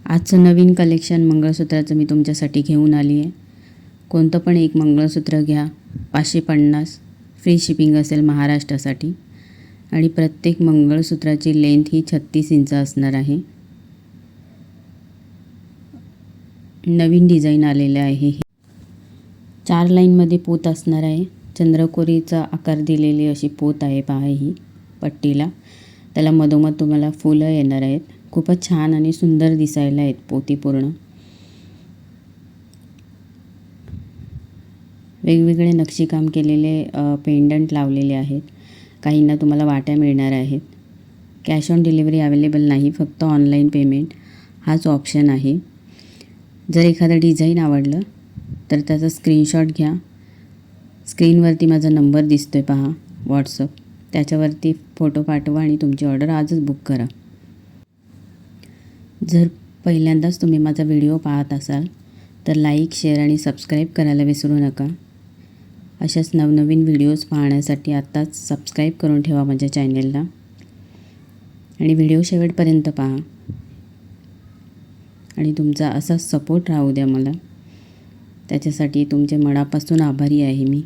आजचं नवीन कलेक्शन मंगळसूत्राचं मी तुमच्यासाठी घेऊन आली आहे. कोणतं पण एक मंगळसूत्र घ्या, 550 फ्री शिपिंग असेल महाराष्ट्रासाठी. आणि प्रत्येक मंगळसूत्राची लेंथ ही 36 इंच असणार आहे. नवीन डिझाईन आलेलं आहे. 4 लाईनमध्ये पोत असणार आहे. चंद्रकोरीचा आकार दिलेली अशी पोत आहे पहा ही पट्टीला. त्याला मधोमध तुम्हाला फुलं येणार आहेत. खूपच छान आणि सुंदर दिसायला आहेत पोती पूर्ण. वेगवेगळे नक्षीकाम केलेले पेंडंट लावलेले आहेत. काहींना तुम्हाला वाट्या मिळणार आहेत. कॅश ऑन डिलिव्हरी अवेलेबल नाही, फक्त ऑनलाईन पेमेंट हाच ऑप्शन आहे. जर एखादं डिझाईन आवडलं तर त्याचा स्क्रीनशॉट घ्या. स्क्रीनवरती माझा नंबर दिसतोय पहा व्हॉट्सअप, त्याच्यावरती फोटो पाठवा आणि तुमची ऑर्डर आजच बुक करा. जर पहिल्यांदाच तुम्ही माझा व्हिडिओ पाहत असाल तर लाईक, शेअर आणि सबस्क्राईब करायला विसरू नका. अशाच नवनवीन व्हिडिओज पाहण्यासाठी आत्ताच सबस्क्राईब करून ठेवा माझ्या चॅनेलला आणि व्हिडिओ शेवटपर्यंत पहा. आणि तुमचा असाच सपोर्ट राहू द्या मला, त्याच्यासाठी तुमचे मनापासून आभारी आहे मी.